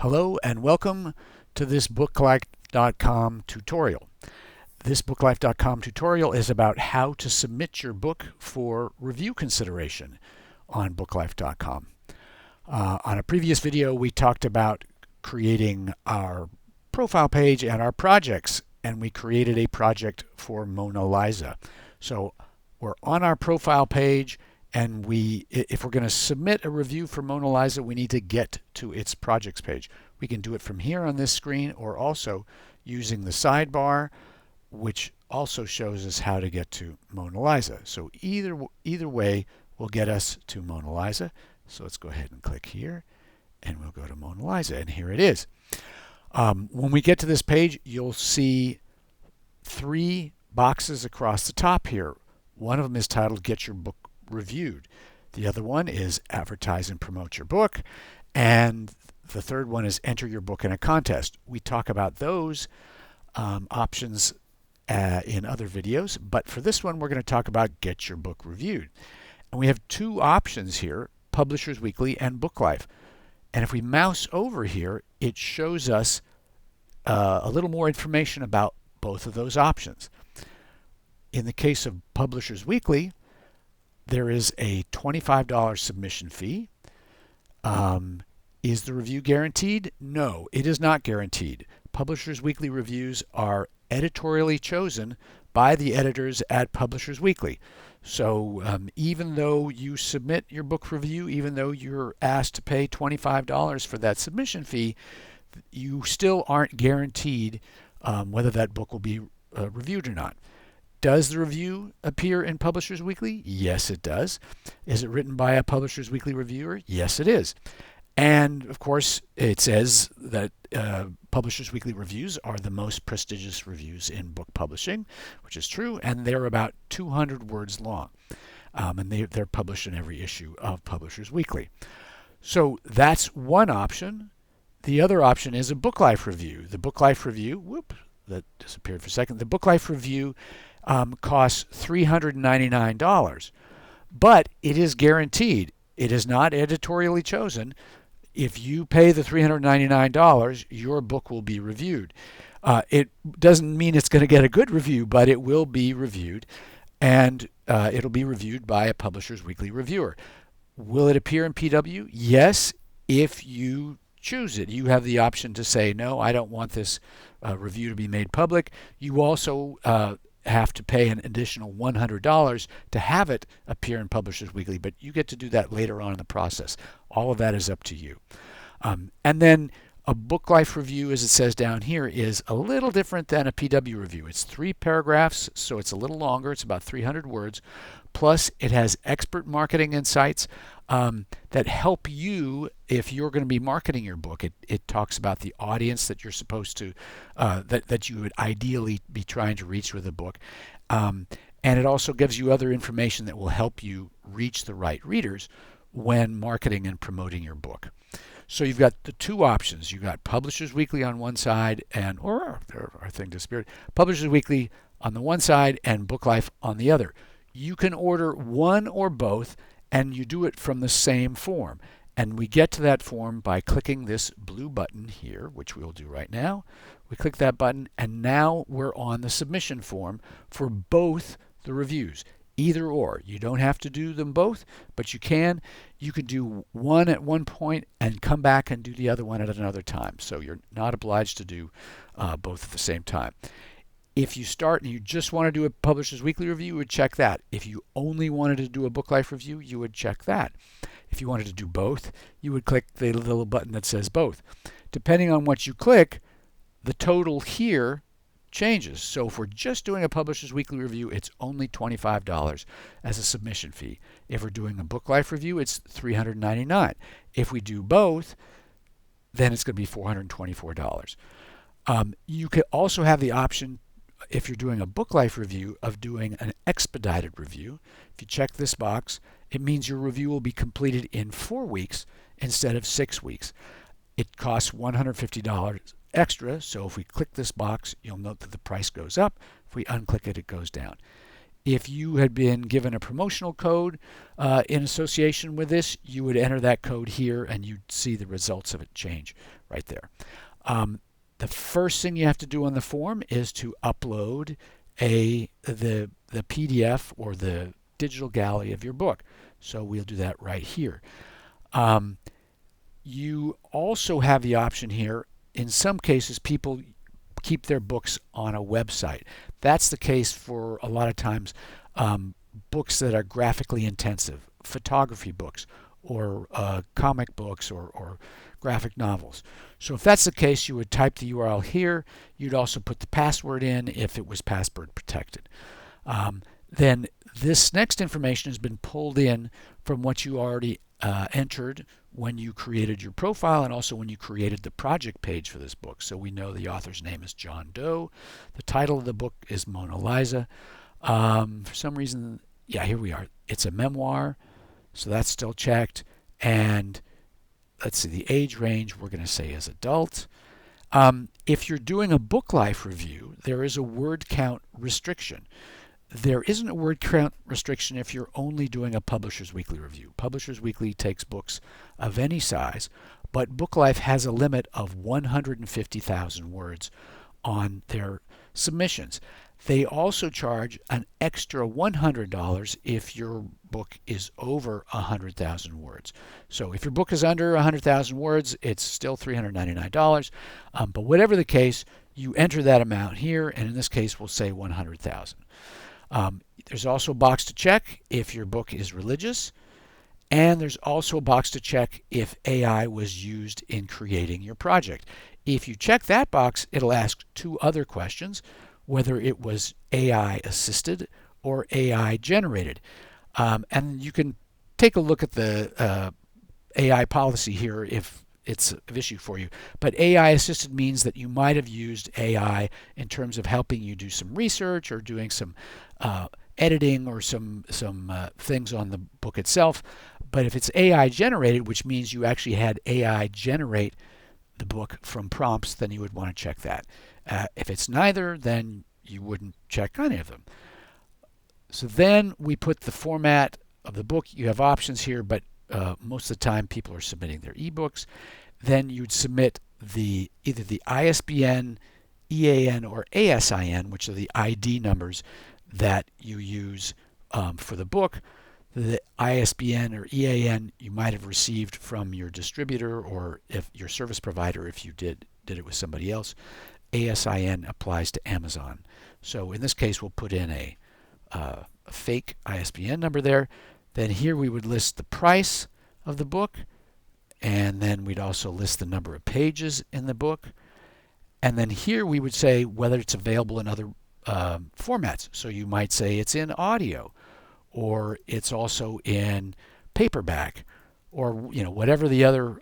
Hello and welcome to this BookLife.com tutorial. This BookLife.com tutorial is about how to submit your book for review consideration on BookLife.com. On a previous video, we talked about creating our profile page and our projects, and we created a project for Mona Lisa. So we're on our profile page, and if we're going to submit a review for Mona Lisa, we need to get to its projects page. We can do it from here on this screen, or also using the sidebar, which also shows us how to get to Mona Lisa. So either way will get us to Mona Lisa. So let's go ahead and click here, and we'll go to Mona Lisa, and here it is. When we get to this page, you'll see three boxes across the top here. One of them is titled Get Your Book Reviewed. The other one is Advertise and Promote Your Book. And the third one is Enter Your Book in a Contest. We talk about those options in other videos, but for this one, we're going to talk about Get Your Book Reviewed. And we have two options here, Publishers Weekly and BookLife. And if we mouse over here, it shows us a little more information about both of those options. In the case of Publishers Weekly, there is a $25 submission fee. Is the review guaranteed? No, it is not guaranteed. Publishers Weekly reviews are editorially chosen by the editors at Publishers Weekly. So even though you submit your book review, even though you're asked to pay $25 for that submission fee, you still aren't guaranteed whether that book will be reviewed or not. Does the review appear in Publishers Weekly? Yes, it does. Is it written by a Publishers Weekly reviewer? Yes, it is. And of course, it says that Publishers Weekly reviews are the most prestigious reviews in book publishing, which is true, and they're about 200 words long. And they're published in every issue of Publishers Weekly. So that's one option. The other option is a BookLife review. The BookLife review, that disappeared for a second. The BookLife review costs $399, but it is guaranteed. It is not editorially chosen. If you pay the $399, your book will be reviewed. It doesn't mean it's going to get a good review, but it will be reviewed, and it'll be reviewed by a Publishers Weekly reviewer. Will it appear in PW? Yes, if you choose it. You have the option to say, no, I don't want this review to be made public. You also have to pay an additional $100 to have it appear in Publishers Weekly, but you get to do that later on in the process. All of that is up to you. And then a BookLife review, as it says down here, is a little different than a PW review. It's 3 paragraphs, so it's a little longer. It's about 300 words. Plus, it has expert marketing insights that help you if you're going to be marketing your book. It talks about the audience that you're supposed to, that you would ideally be trying to reach with the book. And it also gives you other information that will help you reach the right readers when marketing and promoting your book. So you've got the two options. You've got Publishers Weekly on one side, or our thing disappeared. Publishers Weekly on the one side and BookLife on the other. You can order one or both, and you do it from the same form. And we get to that form by clicking this blue button here, which we'll do right now. We click that button, and now we're on the submission form for both the reviews. Either or. You don't have to do them both, but you can. You could do one at one point and come back and do the other one at another time. So you're not obliged to do both at the same time. If you start and you just want to do a Publishers Weekly review, you would check that. If you only wanted to do a BookLife review, you would check that. If you wanted to do both, you would click the little button that says both. Depending on what you click, the total here changes. So if we're just doing a Publishers Weekly review, it's only $25 as a submission fee. If we're doing a BookLife review, it's $399. If we do both, then it's going to be $424. You could also have the option, if you're doing a BookLife review, of doing an expedited review. If you check this box, it means your review will be completed in 4 weeks instead of 6 weeks. It costs $150 extra, so if we click this box, you'll note that the price goes up. If we unclick it, it goes down. If you had been given a promotional code in association with this, you would enter that code here and you'd see the results of it change right there. The first thing you have to do on the form is to upload the PDF or the digital gallery of your book. So we'll do that right here. You also have the option here. In some cases, people keep their books on a website. That's the case for a lot of times books that are graphically intensive, photography books, or comic books, or graphic novels. So if that's the case, you would type the URL here. You'd also put the password in if it was password protected. Then this next information has been pulled in from what you already entered when you created your profile and also when you created the project page for this book. So we know the author's name is John Doe. The title of the book is Mona Lisa. For some reason, yeah, here we are. It's a memoir, so that's still checked. And let's see, the age range we're going to say is adult. If you're doing a BookLife review, there is a word count restriction. There isn't a word count restriction if you're only doing a Publishers Weekly review. Publishers Weekly takes books of any size, but BookLife has a limit of 150,000 words on their submissions. They also charge an extra $100 if your book is over 100,000 words. So if your book is under 100,000 words, it's still $399. But whatever the case, you enter that amount here, and in this case, we'll say 100,000. There's also a box to check if your book is religious, and there's also a box to check if AI was used in creating your project. If you check that box, it'll ask two other questions, whether it was AI assisted or AI generated. And you can take a look at the AI policy here if it's of issue for you. But AI assisted means that you might have used AI in terms of helping you do some research or doing some editing or some things on the book itself. But if it's AI generated, which means you actually had AI generate the book from prompts, then you would want to check that. If it's neither, then you wouldn't check any of them. So then we put the format of the book. You have options here, but most of the time people are submitting their ebooks. Then you'd submit either the ISBN, EAN, or ASIN, which are the ID numbers that you use for the book. The ISBN or EAN you might have received from your distributor or if your service provider if you did it with somebody else. ASIN applies to Amazon. So in this case, we'll put in a fake ISBN number there. Then here we would list the price of the book, and then we'd also list the number of pages in the book. And then here we would say whether it's available in other formats. So you might say it's in audio, or it's also in paperback, or whatever the other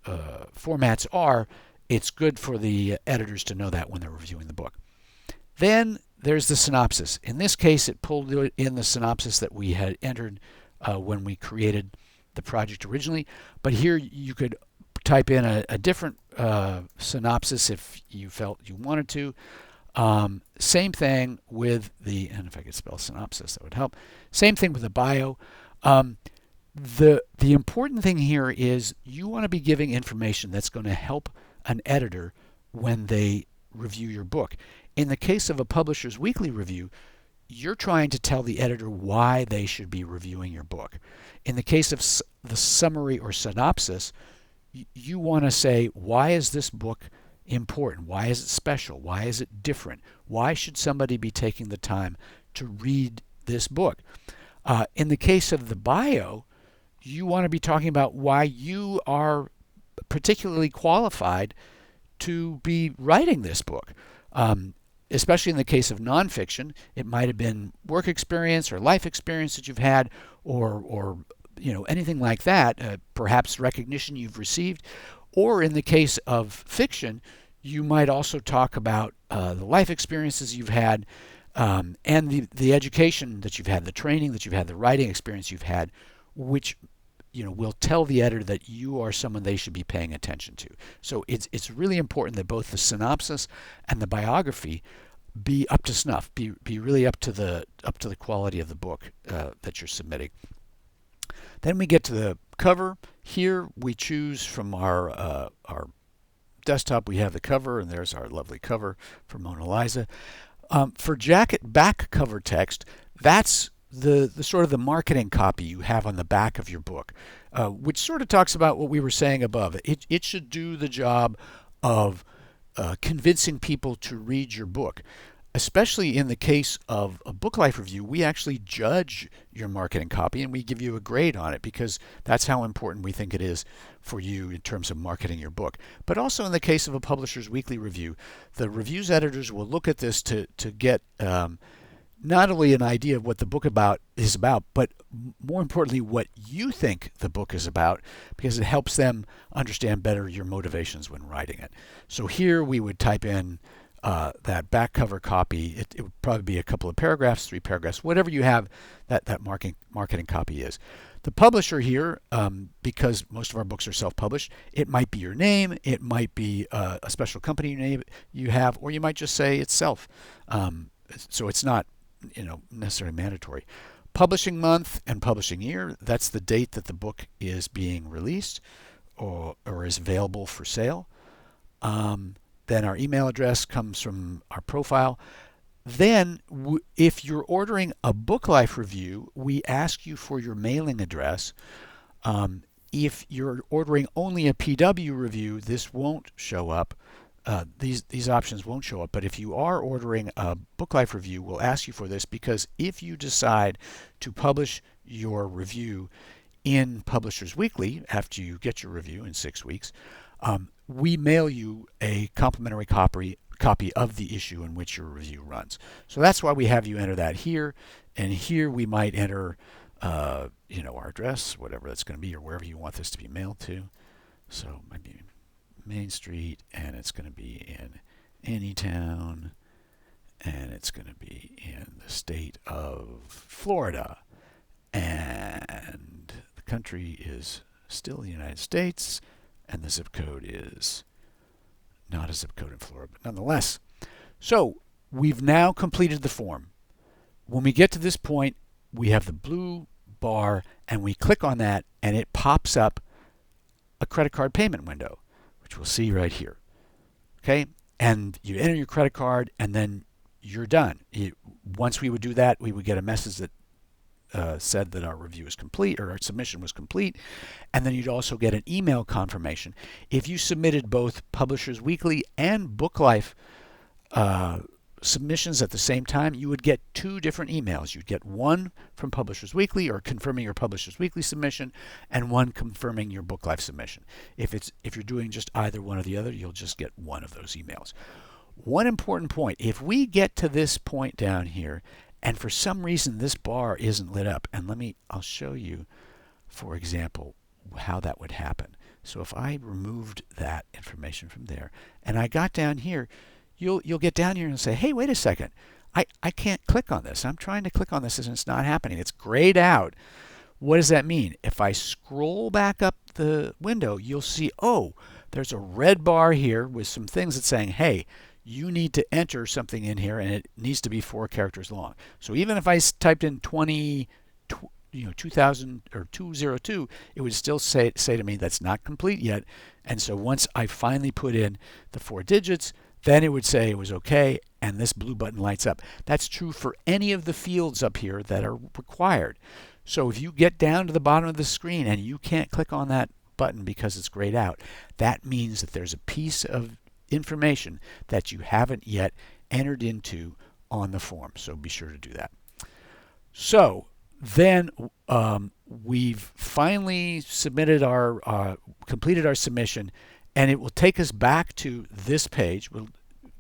formats are. It's good for the editors to know that when they're reviewing the book. Then there's the synopsis. In this case, it pulled in the synopsis that we had entered when we created the project originally. But here you could type in a different synopsis if you felt you wanted to. Same thing with and if I could spell synopsis, that would help. Same thing with the bio. The important thing here is you want to be giving information that's going to help an editor when they review your book. In the case of a Publishers Weekly review, you're trying to tell the editor why they should be reviewing your book. In the case of the summary or synopsis, you want to say, why is this book important? Why is it special? Why is it different? Why should somebody be taking the time to read this book? In the case of the bio, you want to be talking about why you are particularly qualified to be writing this book. Especially in the case of nonfiction, it might have been work experience or life experience that you've had, or anything like that. Perhaps recognition you've received, or in the case of fiction, you might also talk about the life experiences you've had, and the education that you've had, the training that you've had, the writing experience you've had, which will tell the editor that you are someone they should be paying attention to. So it's really important that both the synopsis and the biography be up to snuff, be really up to the quality of the book that you're submitting. Then we get to the cover. Here we choose from our desktop. We have the cover, and there's our lovely cover for Mona Lisa. For jacket back cover text, that's the sort of the marketing copy you have on the back of your book, which sort of talks about what we were saying above. It should do the job of convincing people to read your book. Especially in the case of a BookLife review, we actually judge your marketing copy and we give you a grade on it because that's how important we think it is for you in terms of marketing your book. But also in the case of a Publisher's Weekly review, the reviews editors will look at this to get not only an idea of what the book is about, but more importantly, what you think the book is about, because it helps them understand better your motivations when writing it. So here we would type in that back cover copy. It would probably be a couple of paragraphs, 3 paragraphs, whatever you have that marketing copy is. The publisher here, because most of our books are self-published, it might be your name, it might be a special company name you have, or you might just say itself. So it's not necessarily mandatory. Publishing month and publishing year, that's the date that the book is being released or is available for sale. Then our email address comes from our profile. Then if you're ordering a BookLife review, we ask you for your mailing address. If you're ordering only a PW review, this won't show up. These options won't show up. But if you are ordering a BookLife review, we'll ask you for this, because if you decide to publish your review in Publishers Weekly after you get your review in 6 weeks, we mail you a complimentary copy of the issue in which your review runs. So that's why we have you enter that here. And here we might enter our address, whatever that's going to be, or wherever you want this to be mailed to. So maybe Main Street, and it's going to be in any town, and it's going to be in the state of Florida, and the country is still the United States, and the zip code is not a zip code in Florida, but nonetheless. So we've now completed the form. When we get to this point, we have the blue bar, and we click on that, and it pops up a credit card payment window, which we'll see right here. Okay, and you enter your credit card, and then you're done. Once we would do that, we would get a message that said that our review is complete, or our submission was complete, and then you'd also get an email confirmation. If you submitted both Publishers Weekly and BookLife submissions at the same time, you would get 2 different emails. You'd get one from Publishers Weekly, or confirming your Publishers Weekly submission, and one confirming your BookLife submission. If you're doing just either one or the other, you'll just get one of those emails. One important point: if we get to this point down here, and for some reason this bar isn't lit up, and I'll show you, for example, how that would happen. So if I removed that information from there, and I got down here, you'll get down here and say, hey, wait a second, I can't click on this. I'm trying to click on this and it's not happening. It's grayed out. What does that mean? If I scroll back up the window, you'll see, oh, there's a red bar here with some things that's saying, hey, you need to enter something in here, and it needs to be 4 characters long. So even if I typed in 2000 or 202, it would still say to me that's not complete yet. And so once I finally put in the 4 digits, then it would say it was okay, and this blue button lights up. That's true for any of the fields up here that are required. So if you get down to the bottom of the screen and you can't click on that button because it's grayed out, that means that there's a piece of information that you haven't yet entered into on the form. So be sure to do that. So then we've finally submitted completed our submission, and it will take us back to this page. We'll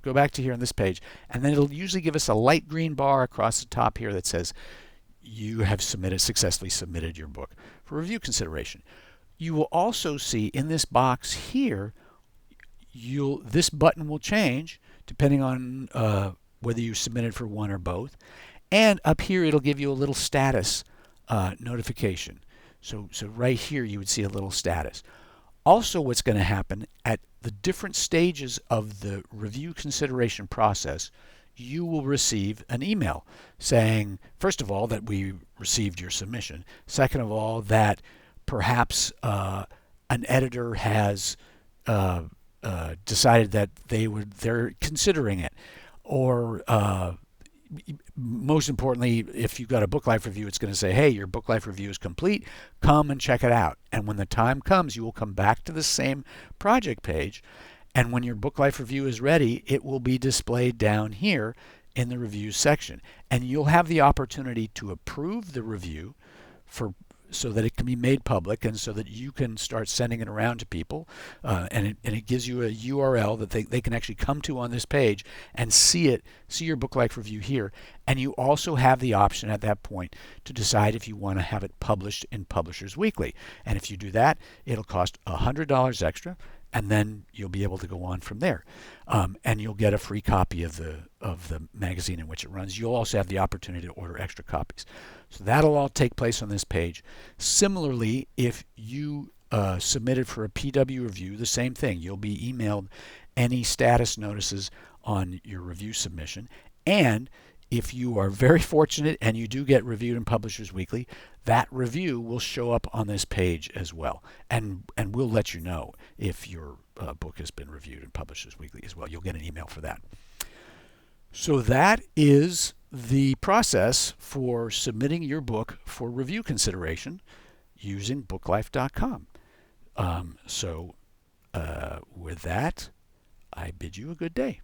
go back to here on this page, and then it'll usually give us a light green bar across the top here that says you have successfully submitted your book for review consideration. You will also see in this box here, this button will change depending on whether you submitted for one or both. And up here, it'll give you a little status notification. So right here, you would see a little status. Also, what's going to happen at the different stages of the review consideration process, you will receive an email saying, first of all, that we received your submission. Second of all, that perhaps an editor has decided that they're considering it, or most importantly, if you've got a BookLife review, it's going to say, hey, your BookLife review is complete. Come and check it out. And when the time comes, you will come back to the same project page. And when your BookLife review is ready, it will be displayed down here in the reviews section. And you'll have the opportunity to approve the review so that it can be made public and so that you can start sending it around to people. And it gives you a URL that they can actually come to on this page and see your BookLife review here. And you also have the option at that point to decide if you want to have it published in Publishers Weekly. And if you do that, it'll cost $100 extra, and then you'll be able to go on from there. And you'll get a free copy of the magazine in which it runs. You'll also have the opportunity to order extra copies. So that'll all take place on this page. Similarly, if you submitted for a PW review, the same thing. You'll be emailed any status notices on your review submission. And if you are very fortunate and you do get reviewed in Publishers Weekly, that review will show up on this page as well. And we'll let you know if your book has been reviewed in Publishers Weekly as well. You'll get an email for that. So that is the process for submitting your book for review consideration using BookLife.com. So with that, I bid you a good day.